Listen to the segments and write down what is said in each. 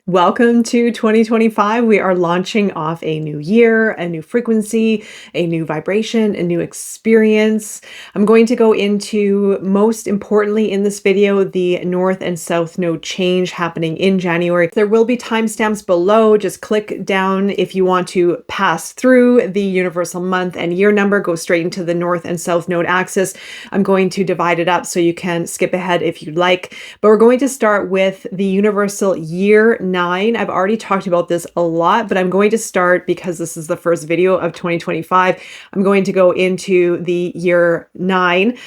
Welcome to 2025. We are launching off a new year, a new frequency, a new vibration, a new experience. I'm going to go into, most importantly in this video, the North and South Node change happening in January. There will be timestamps below. Just click down if you want to pass through the universal month and year number, go straight into the North and South Node axis. I'm going to divide it up so you can skip ahead if you'd like, but we're going to start with the universal year 9. I've already talked about this a lot, but I'm going to start because this is the first video of 2025. I'm going to go into the year 9,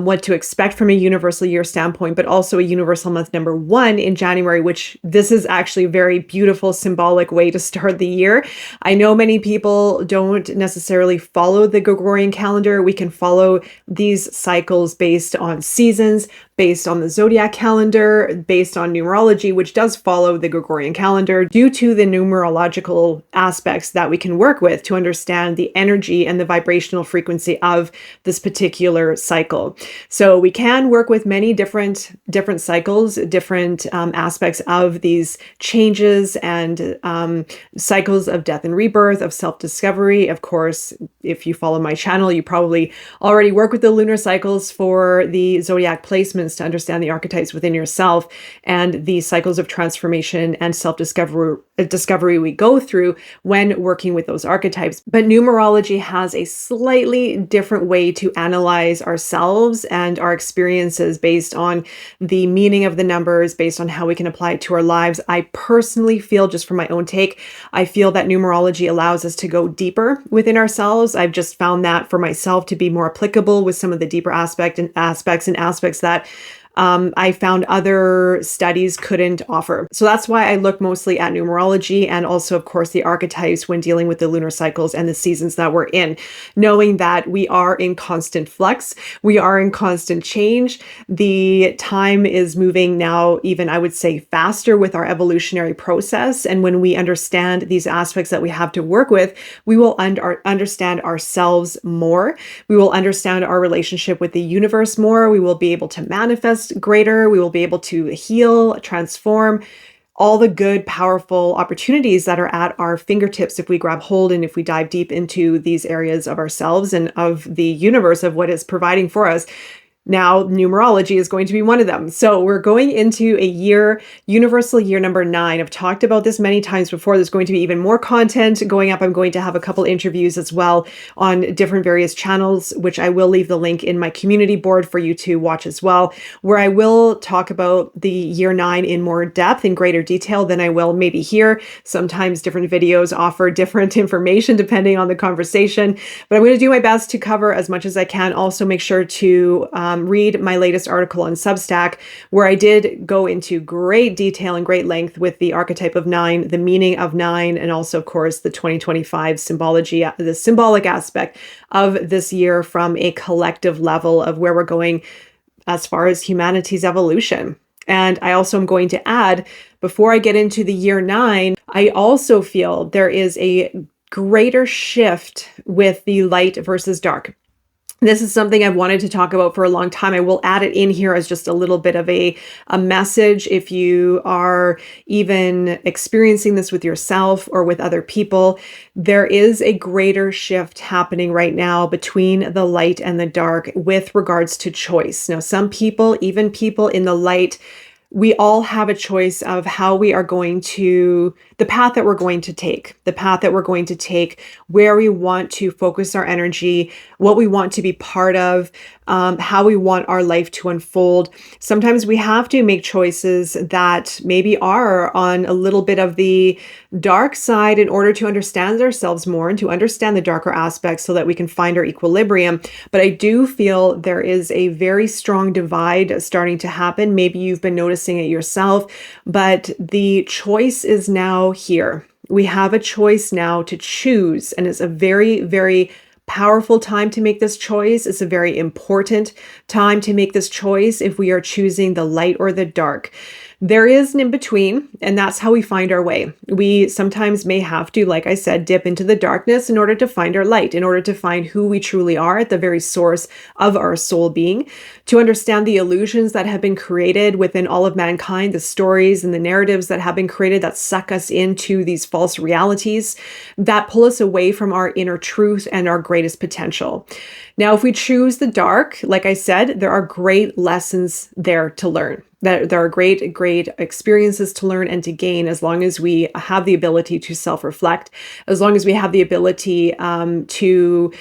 what to expect from a universal year standpoint, but also a universal month number 1 in January, which this is actually a very beautiful symbolic way to start the year. I know many people don't necessarily follow the Gregorian calendar. We can follow these cycles based on seasons, based on the zodiac calendar, based on numerology, which does follow the Gregorian calendar due to the numerological aspects that we can work with to understand the energy and the vibrational frequency of this particular cycle. So we can work with many different cycles, different aspects of these changes and cycles of death and rebirth, of self-discovery. Of course, if you follow my channel, you probably already work with the lunar cycles for the zodiac placements to understand the archetypes within yourself and the cycles of transformation and self-discovery we go through when working with those archetypes. But numerology has a slightly different way to analyze ourselves and our experiences based on the meaning of the numbers, based on how we can apply it to our lives. I personally feel, just from my own take, I feel that numerology allows us to go deeper within ourselves. I've just found that for myself to be more applicable with some of the deeper aspects that I found other studies couldn't offer. So that's why I look mostly at numerology and also, of course, the archetypes when dealing with the lunar cycles and the seasons that we're in, knowing that we are in constant flux, we are in constant change. The time is moving now, even I would say faster with our evolutionary process. And when we understand these aspects that we have to work with, we will understand ourselves more. We will understand our relationship with the universe more. We will be able to manifest greater. We will be able to heal, transform, all the good, powerful opportunities that are at our fingertips if we grab hold and if we dive deep into these areas of ourselves and of the universe, of what is providing for us. Now, numerology is going to be one of them. So we're going into a year, universal year number 9. I've talked about this many times before. There's going to be even more content going up. I'm going to have a couple interviews as well on different various channels, which I will leave the link in my community board for you to watch as well, where I will talk about the year 9 in more depth, in greater detail than I will maybe here. Sometimes different videos offer different information depending on the conversation, but I'm going to do my best to cover as much as I can. Also, make sure to read my latest article on Substack, where I did go into great detail and great length with the archetype of 9, the meaning of 9, and also, of course, the 2025 symbology, the symbolic aspect of this year from a collective level of where we're going as far as humanity's evolution. And I also am going to add, before I get into the year 9, I also feel there is a greater shift with the light versus dark. This is something I've wanted to talk about for a long time. I will add it in here as just a little bit of a message if you are even experiencing this with yourself or with other people. There is a greater shift happening right now between the light and the dark with regards to choice. Now, some people, even people in the light, we all have a choice of how we are going to, the path that we're going to take, where we want to focus our energy, what we want to be part of, how we want our life to unfold. Sometimes we have to make choices that maybe are on a little bit of the dark side in order to understand ourselves more and to understand the darker aspects so that we can find our equilibrium. But I do feel there is a very strong divide starting to happen. Maybe you've been noticing it yourself, but the choice is now here. We have a choice now to choose, and it's a very, very powerful time to make this choice. It's a very important time to make this choice if we are choosing the light or the dark. There is an in between, and that's how we find our way. We sometimes may have to, like I said, dip into the darkness in order to find our light, in order to find who we truly are at the very source of our soul being, to understand the illusions that have been created within all of mankind, the stories and the narratives that have been created that suck us into these false realities that pull us away from our inner truth and our greatest potential. Now, if we choose the dark, like I said, there are great lessons there to learn. There are great experiences to learn and to gain as long as we have the ability to self-reflect, as long as we have the ability to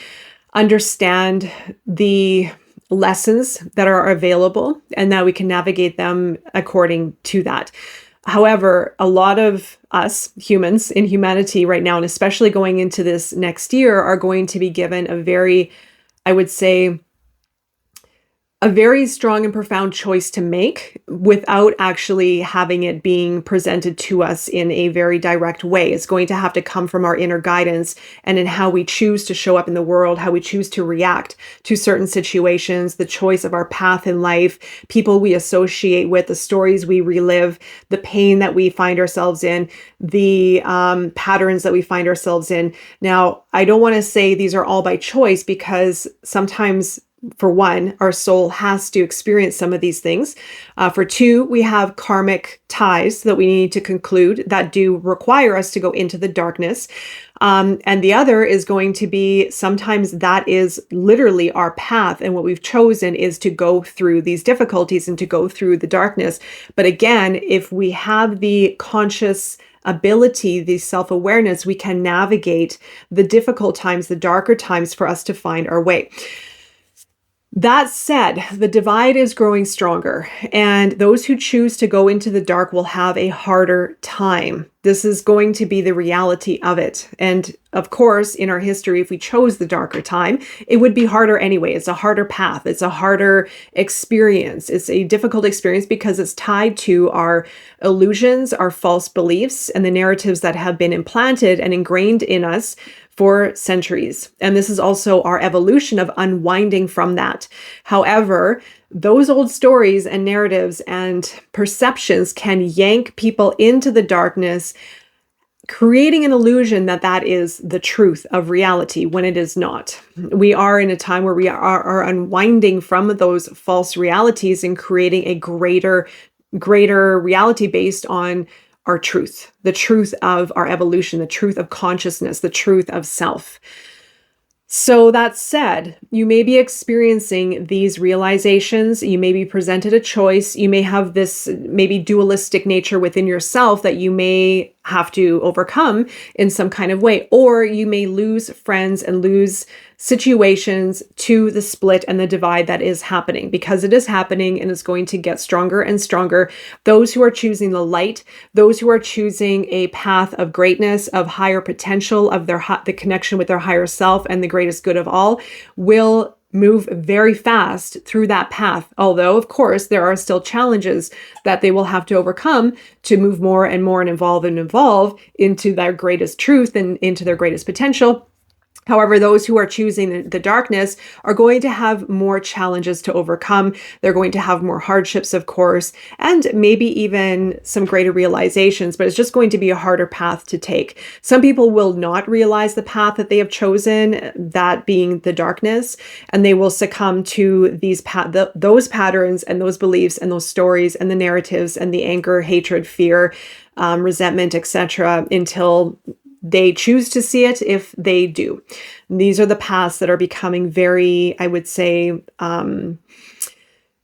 understand the lessons that are available and that we can navigate them according to that. However, a lot of us humans in humanity right now, and especially going into this next year, are going to be given a very, I would say, a very strong and profound choice to make without actually having it being presented to us in a very direct way. It's going to have to come from our inner guidance and in how we choose to show up in the world, how we choose to react to certain situations, the choice of our path in life, people we associate with, the stories we relive, the pain that we find ourselves in, the patterns that we find ourselves in. Now, I don't want to say these are all by choice, because sometimes, for one, our soul has to experience some of these things. For two, we have karmic ties that we need to conclude that do require us to go into the darkness. And the other is going to be, sometimes that is literally our path. And what we've chosen is to go through these difficulties and to go through the darkness. But again, if we have the conscious ability, the self-awareness, we can navigate the difficult times, the darker times, for us to find our way. That said, the divide is growing stronger, and those who choose to go into the dark will have a harder time. This is going to be the reality of it. And of course, in our history, if we chose the darker time, it would be harder anyway. It's a harder path. It's a harder experience. It's a difficult experience because it's tied to our illusions, our false beliefs, and the narratives that have been implanted and ingrained in us for centuries. And this is also our evolution of unwinding from that. However, those old stories and narratives and perceptions can yank people into the darkness, creating an illusion that that is the truth of reality when it is not. We are in a time where we are unwinding from those false realities and creating a greater reality based on our truth, the truth of our evolution, the truth of consciousness, the truth of self. So that said, you may be experiencing these realizations. You may be presented a choice. You may have this maybe dualistic nature within yourself that you may have to overcome in some kind of way, or you may lose friends and lose situations to the split and the divide that is happening, because it is happening and it's going to get stronger and stronger. Those who are choosing the light, those who are choosing a path of greatness, of higher potential, of the connection with their higher self and the greatest good of all, will move very fast through that path. Although, of course, there are still challenges that they will have to overcome to move more and more and evolve into their greatest truth and into their greatest potential. However, those who are choosing the darkness are going to have more challenges to overcome. They're going to have more hardships, of course, and maybe even some greater realizations, but it's just going to be a harder path to take. Some people will not realize the path that they have chosen, that being the darkness, and they will succumb to those patterns and those beliefs and those stories and the narratives and the anger, hatred, fear, resentment, etc., until they choose to see it, if they do. These are the paths that are becoming very, I would say,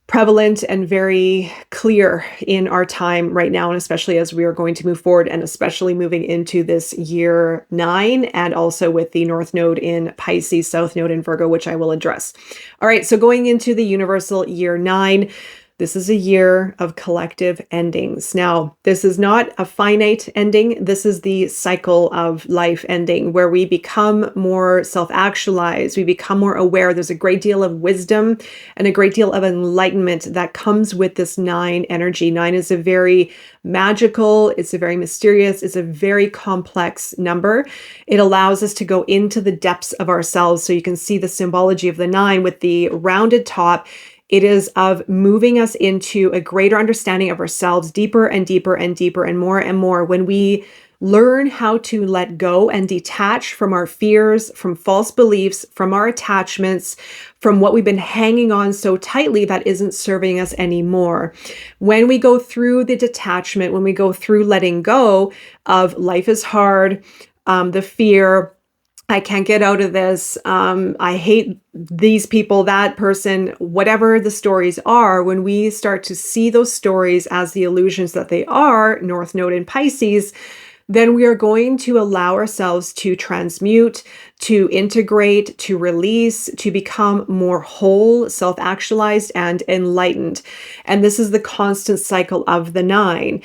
prevalent and very clear in our time right now, and especially as we are going to move forward, and especially moving into this year 9, and also with the North Node in Pisces, South Node in Virgo, which I will address. All right, so going into the universal year 9, this is a year of collective endings. Now, this is not a finite ending. This is the cycle of life ending, where we become more self-actualized. We become more aware. There's a great deal of wisdom and a great deal of enlightenment that comes with this 9 energy. 9 is a very magical, it's a very mysterious, it's a very complex number. It allows us to go into the depths of ourselves. So you can see the symbology of the 9 with the rounded top. It is of moving us into a greater understanding of ourselves, deeper and deeper and deeper and more. When we learn how to let go and detach from our fears, from false beliefs, from our attachments, from what we've been hanging on so tightly that isn't serving us anymore. When we go through the detachment, when we go through letting go of life is hard, the fear, I can't get out of this. I hate these people, that person, whatever the stories are. When we start to see those stories as the illusions that they are, North Node in Pisces, then we are going to allow ourselves to transmute, to integrate, to release, to become more whole, self-actualized, and enlightened. And this is the constant cycle of the 9.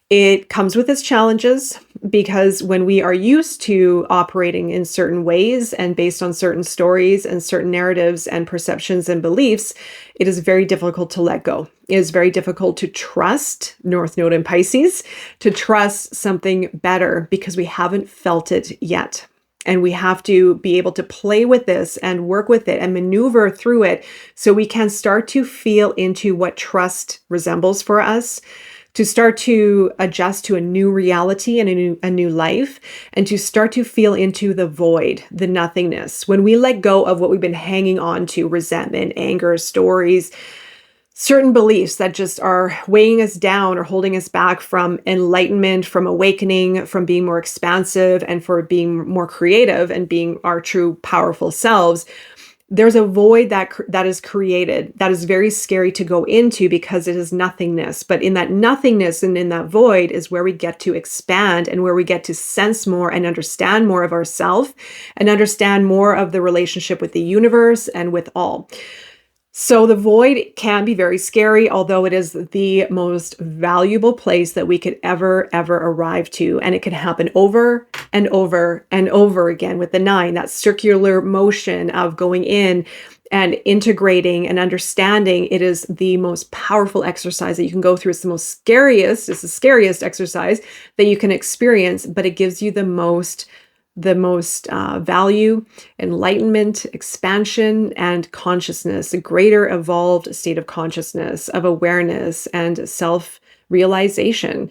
It comes with its challenges because when we are used to operating in certain ways and based on certain stories and certain narratives and perceptions and beliefs, it is very difficult to let go. It is very difficult to trust North Node in Pisces, to trust something better because we haven't felt it yet. And we have to be able to play with this and work with it and maneuver through it so we can start to feel into what trust resembles for us, to start to adjust to a new reality and a new life, and to start to feel into the void, the nothingness. When we let go of what we've been hanging on to, resentment, anger, stories, certain beliefs that just are weighing us down or holding us back from enlightenment, from awakening, from being more expansive, and for being more creative and being our true powerful selves, there's a void that is created that is very scary to go into because it is nothingness. But in that nothingness and in that void is where we get to expand and where we get to sense more and understand more of ourselves and understand more of the relationship with the universe and with all. So the void can be very scary, although it is the most valuable place that we could ever arrive to. And it can happen over and over and over again with the 9, that circular motion of going in and integrating and understanding. It is the most powerful exercise that you can go through. It's the scariest exercise that you can experience, but it gives you the most value, enlightenment, expansion, and consciousness, a greater evolved state of consciousness, of awareness, and self-realization.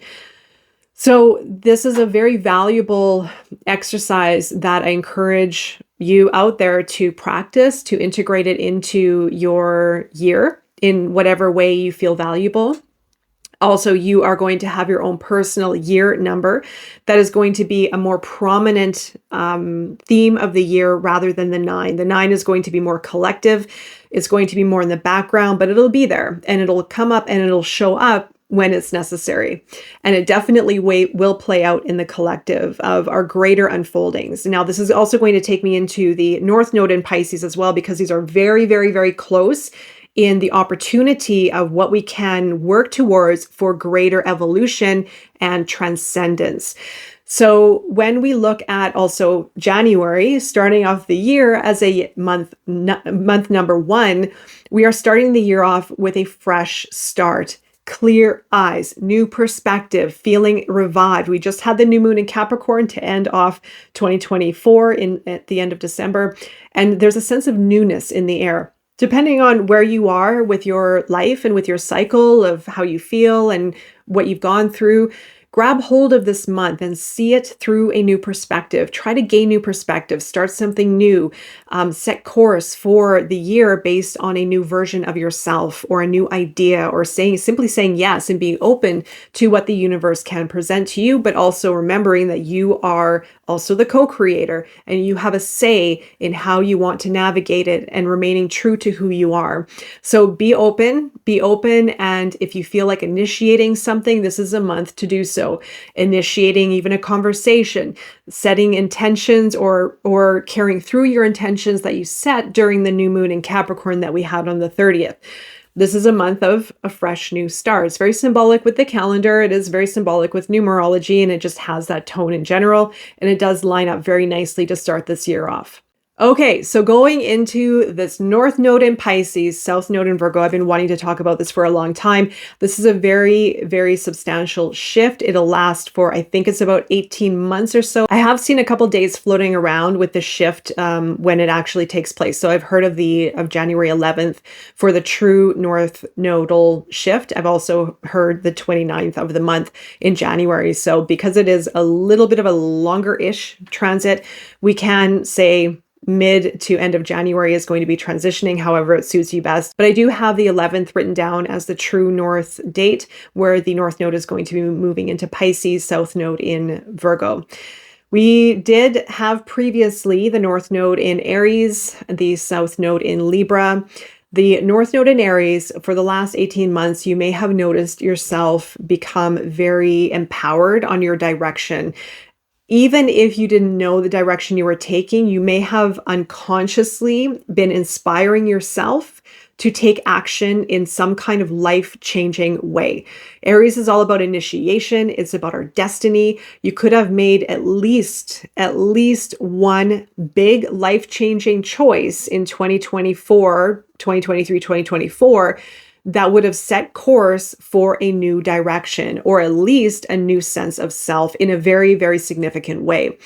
So this is a very valuable exercise that I encourage you out there to practice, to integrate it into your year in whatever way you feel valuable. Also, you are going to have your own personal year number that is going to be a more prominent theme of the year rather than the 9. The 9 is going to be more collective. It's going to be more in the background, but it'll be there and it'll come up and it'll show up when it's necessary. And it definitely will play out in the collective of our greater unfoldings. Now, this is also going to take me into the North Node in Pisces as well, because these are very, very, very close in the opportunity of what we can work towards for greater evolution and transcendence. So when we look at also January, starting off the year as a month number 1, we are starting the year off with a fresh start. Clear eyes, new perspective, feeling revived. We just had the new moon in Capricorn to end off 2024 at the end of December. And there's a sense of newness in the air. Depending on where you are with your life and with your cycle of how you feel and what you've gone through, grab hold of this month and see it through a new perspective. Try to gain new perspective, start something new, set course for the year based on a new version of yourself or a new idea, or simply saying yes and being open to what the universe can present to you, but also remembering that you are also the co-creator and you have a say in how you want to navigate it and remaining true to who you are. So be open, and if you feel like initiating something, this is a month to do so. Initiating even a conversation, setting intentions or carrying through your intentions that you set during the new moon in Capricorn that we had on the 30th. This is a month of a fresh new start. It's very symbolic with the calendar. It is very symbolic with numerology, and it just has that tone in general. And it does line up very nicely to start this year off. Okay, so going into this North Node in Pisces, South Node in Virgo, I've been wanting to talk about this for a long time. This is a very, very substantial shift. It'll last for, I think it's about 18 months or so. I have seen a couple days floating around with the shift when it actually takes place. So I've heard of January 11th for the true North Nodal shift. I've also heard the 29th of the month in January. So because it is a little bit of a longer-ish transit, we can say mid to end of January is going to be transitioning, however it suits you best. But I do have the 11th written down as the true North date, where the North Node is going to be moving into Pisces, South Node in Virgo. We did have previously the North Node in Aries, the South Node in Libra. The North Node in Aries, for the last 18 months, you may have noticed yourself become very empowered on your direction. Even if you didn't know the direction you were taking, you may have unconsciously been inspiring yourself to take action in some kind of life-changing way. Aries is all about initiation. It's about our destiny. You could have made at least one big life-changing choice in 2024, 2023, 2024 that would have set course for a new direction, or at least a new sense of self in a very, very significant way.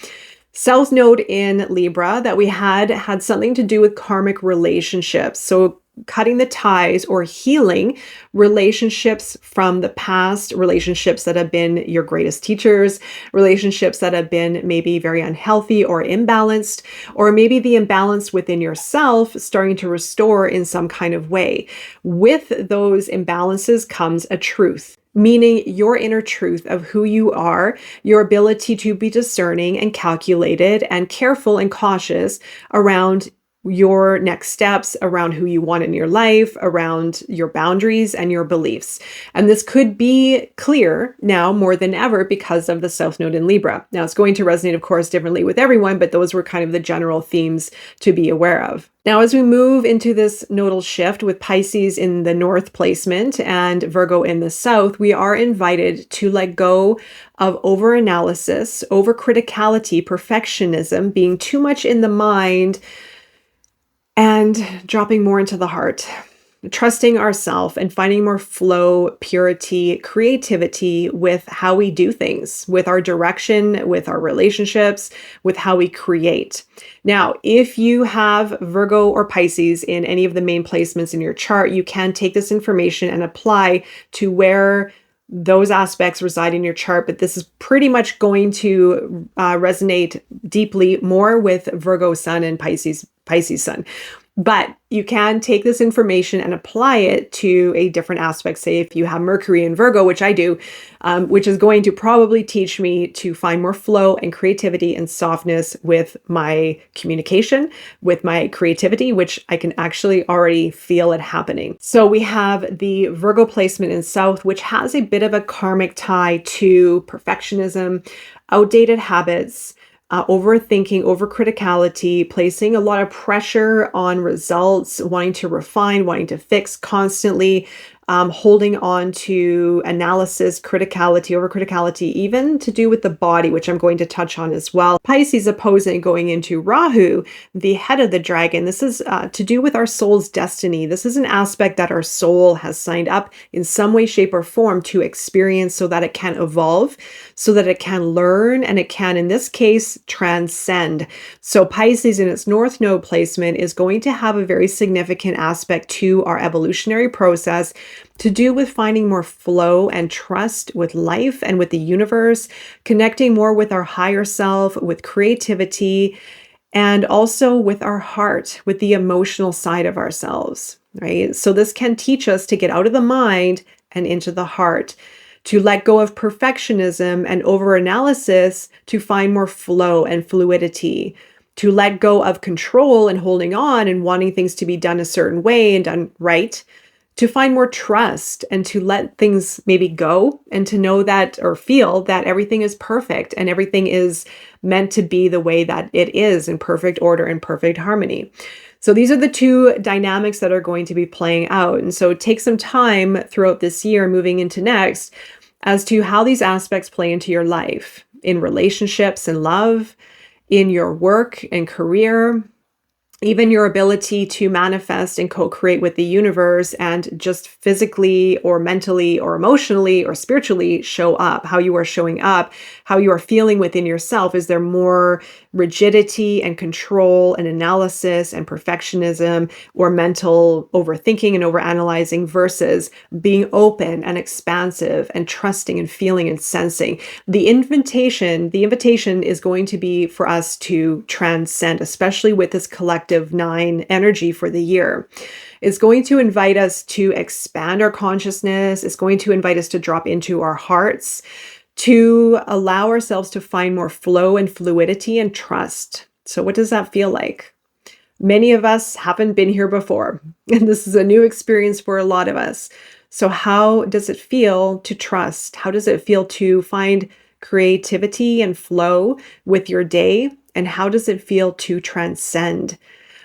South Node in Libra that we had something to do with karmic relationships. So cutting the ties or healing relationships from the past, relationships that have been your greatest teachers, relationships that have been maybe very unhealthy or imbalanced, or maybe the imbalance within yourself starting to restore in some kind of way. With those imbalances comes a truth, meaning your inner truth of who you are, your ability to be discerning and calculated and careful and cautious around your next steps, around who you want in your life, around your boundaries and your beliefs. And this could be clear now more than ever because of the South Node in Libra. Now, it's going to resonate, of course, differently with everyone, but those were kind of the general themes to be aware of. Now, as we move into this nodal shift with Pisces in the north placement and Virgo in the south, we are invited to let go of over-analysis, over-criticality, perfectionism, being too much in the mind, and dropping more into the heart, trusting ourselves and finding more flow, purity, creativity with how we do things, with our direction, with our relationships, with how we create. Now, if you have Virgo or Pisces in any of the main placements in your chart, you can take this information and apply to where those aspects reside in your chart, but this is pretty much going to resonate deeply more with Virgo Sun and Pisces Sun. But you can take this information and apply it to a different aspect. Say if you have Mercury in Virgo, which I do, which is going to probably teach me to find more flow and creativity and softness with my communication, with my creativity, which I can actually already feel it happening. So we have the Virgo placement in South, which has a bit of a karmic tie to perfectionism, outdated habits, overthinking, overcriticality, placing a lot of pressure on results, wanting to refine, wanting to fix constantly, holding on to analysis, criticality, overcriticality, even to do with the body, which I'm going to touch on as well. Pisces opposing going into Rahu, the head of the dragon. This is to do with our soul's destiny. This is an aspect that our soul has signed up in some way, shape, or form to experience so that it can evolve, so that it can learn, and it can, in this case, transcend. So Pisces in its North Node placement is going to have a very significant aspect to our evolutionary process to do with finding more flow and trust with life and with the universe, connecting more with our higher self, with creativity, and also with our heart, with the emotional side of ourselves, right? So this can teach us to get out of the mind and into the heart, to let go of perfectionism and overanalysis to find more flow and fluidity, to let go of control and holding on and wanting things to be done a certain way and done right, to find more trust and to let things maybe go and to know that or feel that everything is perfect and everything is meant to be the way that it is in perfect order and perfect harmony. So these are the two dynamics that are going to be playing out. And so take some time throughout this year, moving into next, as to how these aspects play into your life, in relationships and love, in your work and career, even your ability to manifest and co-create with the universe and just physically or mentally or emotionally or spiritually show up, how you are showing up, how you are feeling within yourself. Is there more rigidity and control and analysis and perfectionism or mental overthinking and overanalyzing versus being open and expansive and trusting and feeling and sensing? The invitation is going to be for us to transcend, especially with this collective 9 energy for the year. It's going to invite us to expand our consciousness. It's going to invite us to drop into our hearts, to allow ourselves to find more flow and fluidity and trust. So what does that feel like? Many of us haven't been here before, and this is a new experience for a lot of us. So how does it feel to trust? How does it feel to find creativity and flow with your day? And how does it feel to transcend?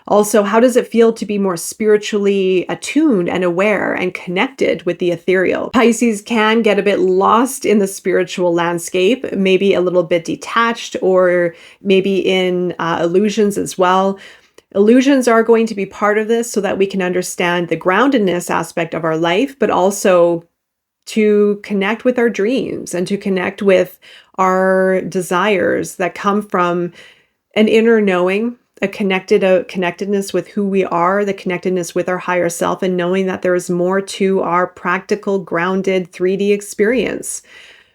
Also, how does it feel to be more spiritually attuned and aware and connected with the ethereal? Pisces can get a bit lost in the spiritual landscape, maybe a little bit detached, or maybe in illusions as well. Illusions are going to be part of this so that we can understand the groundedness aspect of our life, but also to connect with our dreams and to connect with our desires that come from an inner knowing, a connectedness with who we are, the connectedness with our higher self, and knowing that there is more to our practical, grounded 3D experience,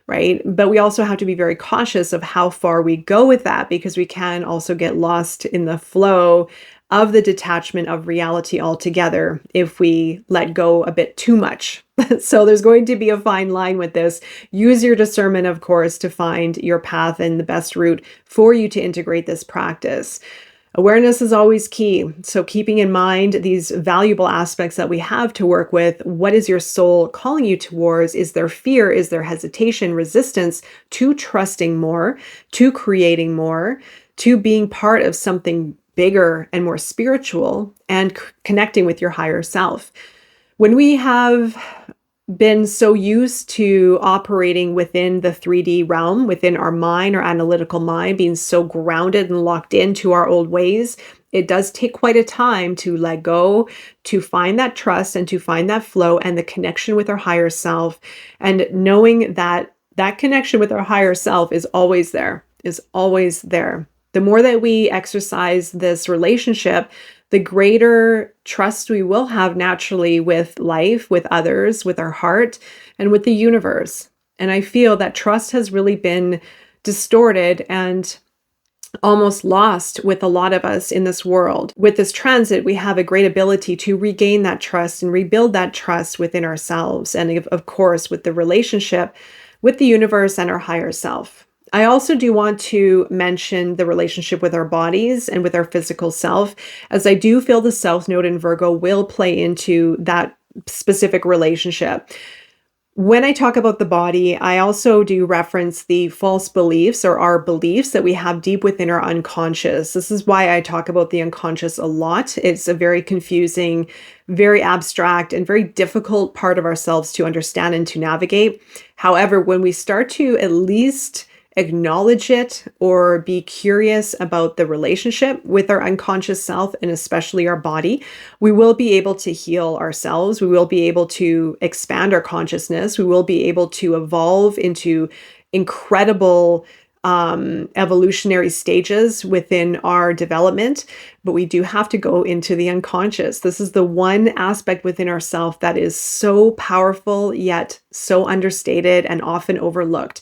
right? But we also have to be very cautious of how far we go with that, because we can also get lost in the flow of the detachment of reality altogether if we let go a bit too much. So there's going to be a fine line with this. Use your discernment, of course, to find your path and the best route for you to integrate this practice. Awareness is always key. So keeping in mind these valuable aspects that we have to work with, what is your soul calling you towards? Is there fear? Is there hesitation, resistance to trusting more, to creating more, to being part of something bigger and more spiritual, and connecting with your higher self? When we have been so used to operating within the 3D realm, within our mind, our analytical mind, being so grounded and locked into our old ways, it does take quite a time to let go, to find that trust and to find that flow and the connection with our higher self. And knowing that that connection with our higher self is always there, is always there. The more that we exercise this relationship, the greater trust we will have naturally with life, with others, with our heart, and with the universe. And I feel that trust has really been distorted and almost lost with a lot of us in this world. With this transit, we have a great ability to regain that trust and rebuild that trust within ourselves. And of course, with the relationship with the universe and our higher self. I also do want to mention the relationship with our bodies and with our physical self, as I do feel the South Node in Virgo will play into that specific relationship. When I talk about the body, I also do reference the false beliefs or our beliefs that we have deep within our unconscious. This is why I talk about the unconscious a lot. It's a very confusing, very abstract, and very difficult part of ourselves to understand and to navigate. However, when we start to at least acknowledge it or be curious about the relationship with our unconscious self and especially our body, we will be able to heal ourselves. We will be able to expand our consciousness. We will be able to evolve into incredible evolutionary stages within our development, but we do have to go into the unconscious. This is the one aspect within ourself that is so powerful, yet so understated and often overlooked.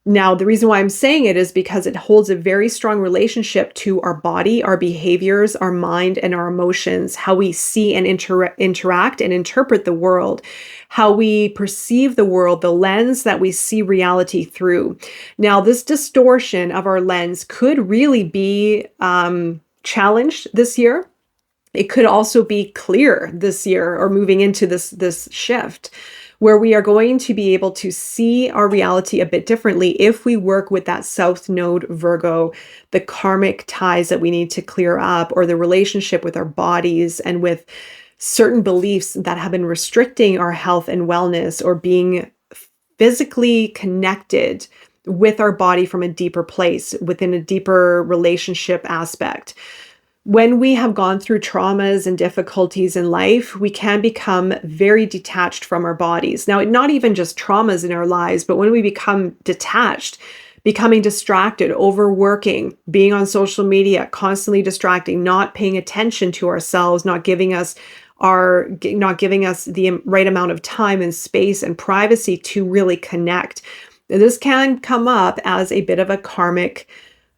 Now, the reason why I'm saying it is because it holds a very strong relationship to our body, our behaviors, our mind, and our emotions, how we see and interact and interpret the world, how we perceive the world, the lens that we see reality through. Now, this distortion of our lens could really be challenged this year. It could also be clear this year or moving into this shift, where we are going to be able to see our reality a bit differently if we work with that South Node Virgo, the karmic ties that we need to clear up, or the relationship with our bodies and with certain beliefs that have been restricting our health and wellness, or being physically connected with our body from a deeper place, within a deeper relationship aspect. When we have gone through traumas and difficulties in life, we can become very detached from our bodies. Now, not even just traumas in our lives, but when we become detached, becoming distracted, overworking, being on social media, constantly distracting, not paying attention to ourselves, not giving us the right amount of time and space and privacy to really connect. This can come up as a bit of a karmic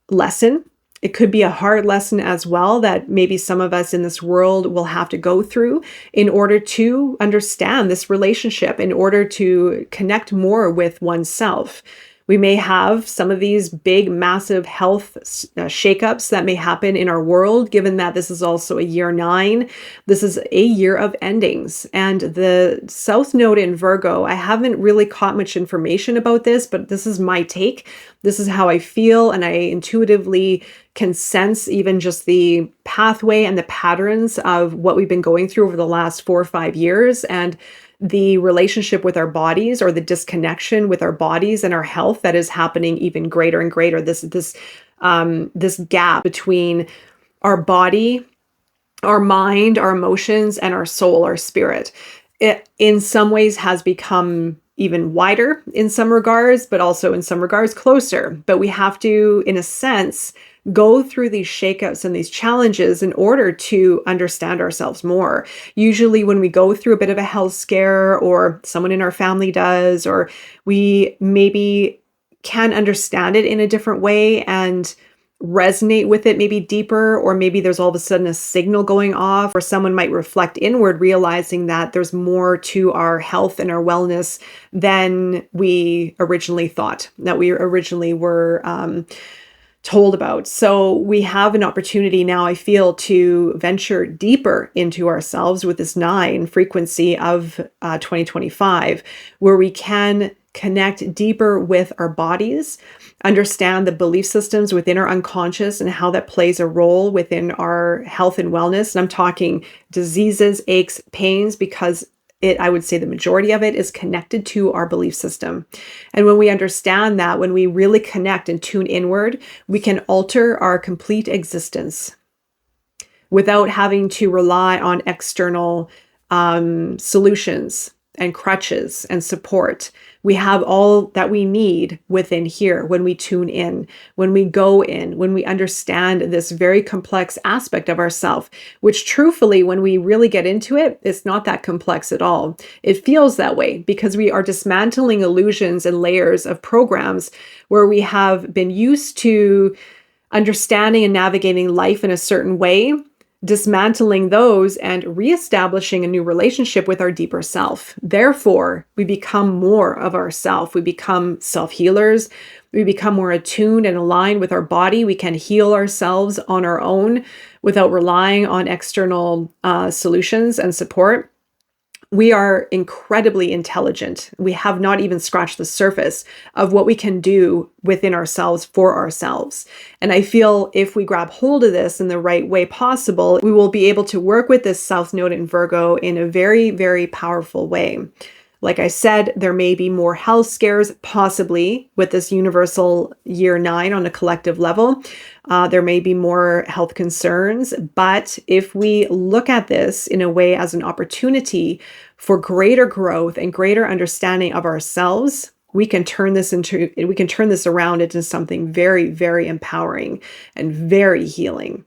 lesson. It could be a hard lesson as well that maybe some of us in this world will have to go through in order to understand this relationship, in order to connect more with oneself. We may have some of these big, massive health shakeups that may happen in our world, given that this is also a year 9. This is a year of endings. And the South Node in Virgo, I haven't really caught much information about this, but this is my take. This is how I feel, and I intuitively can sense even just the pathway and the patterns of what we've been going through over the last 4 or 5 years, and the relationship with our bodies, or the disconnection with our bodies and our health that is happening even greater and greater. This gap between our body, our mind, our emotions, and our soul, our spirit. It in some ways has become even wider in some regards, but also in some regards closer. But we have to, in a sense, go through these shakeups and these challenges in order to understand ourselves more. Usually when we go through a bit of a health scare, or someone in our family does, or we maybe can understand it in a different way and resonate with it maybe deeper, or maybe there's all of a sudden a signal going off, or someone might reflect inward, realizing that there's more to our health and our wellness than we originally thought, that we originally were told about. So we have an opportunity now, I feel, to venture deeper into ourselves with this 9 frequency of 2025, where we can connect deeper with our bodies, understand the belief systems within our unconscious and how that plays a role within our health and wellness. And I'm talking diseases, aches, pains, because I would say the majority of it is connected to our belief system. And when we understand that, when we really connect and tune inward, we can alter our complete existence without having to rely on external solutions and crutches and support. We have all that we need within here when we tune in, when we go in, when we understand this very complex aspect of ourself, which truthfully, when we really get into it, it's not that complex at all. It feels that way because we are dismantling illusions and layers of programs where we have been used to understanding and navigating life in a certain way, dismantling those and reestablishing a new relationship with our deeper self. Therefore, we become more of ourself. We become self-healers. We become more attuned and aligned with our body. We can heal ourselves on our own without relying on external solutions and support. We are incredibly intelligent. We have not even scratched the surface of what we can do within ourselves for ourselves. And I feel if we grab hold of this in the right way possible, we will be able to work with this South Node in Virgo in a very, very powerful way. Like I said, there may be more health scares possibly with this universal year 9 on a collective level. There may be more health concerns, but if we look at this in a way as an opportunity for greater growth and greater understanding of ourselves, we can turn this around into something very, very empowering and very healing.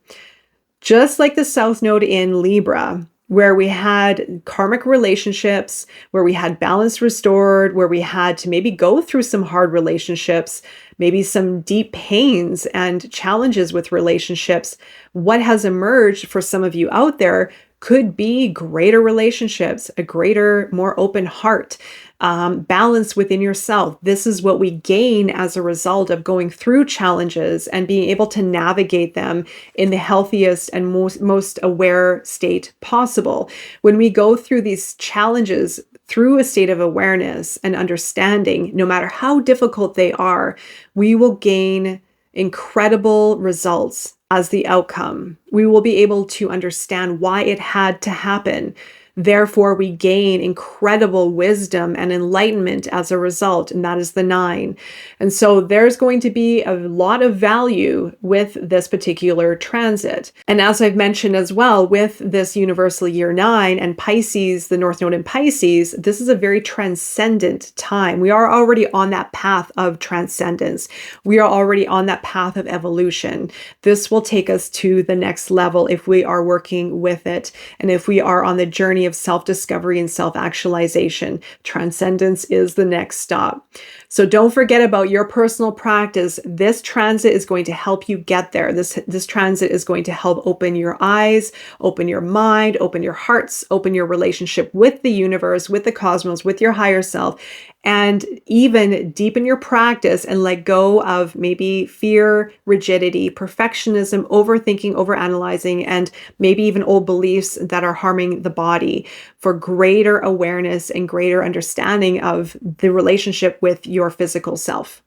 Just like the South Node in Libra, where we had karmic relationships, where we had balance restored, where we had to maybe go through some hard relationships, maybe some deep pains and challenges with relationships. What has emerged for some of you out there could be greater relationships, a greater, more open heart, balance within yourself. This is what we gain as a result of going through challenges and being able to navigate them in the healthiest and most aware state possible. When we go through these challenges through a state of awareness and understanding, no matter how difficult they are, we will gain incredible results as the outcome. We will be able to understand why it had to happen. Therefore, we gain incredible wisdom and enlightenment as a result, and that is the 9. And so there's going to be a lot of value with this particular transit. And as I've mentioned as well, with this universal year 9 and Pisces, the North Node in Pisces, this is a very transcendent time. We are already on that path of transcendence. We are already on that path of evolution. This will take us to the next level if we are working with it, and if we are on the journey of self-discovery and self-actualization. Transcendence is the next stop. So don't forget about your personal practice. This transit is going to help you get there. This transit is going to help open your eyes, open your mind, open your hearts, open your relationship with the universe, with the cosmos, with your higher self, and even deepen your practice and let go of maybe fear, rigidity, perfectionism, overthinking, overanalyzing, and maybe even old beliefs that are harming the body, for greater awareness and greater understanding of the relationship with your physical self.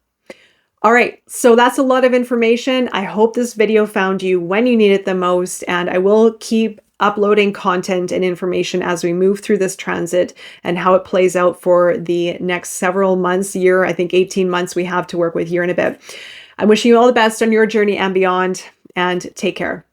All right, so that's a lot of information. I hope this video found you when you need it the most, and I will keep uploading content and information as we move through this transit and how it plays out for the next several months, year. I think 18 months we have to work with, year and a bit. I'm wishing you all the best on your journey and beyond, and take care.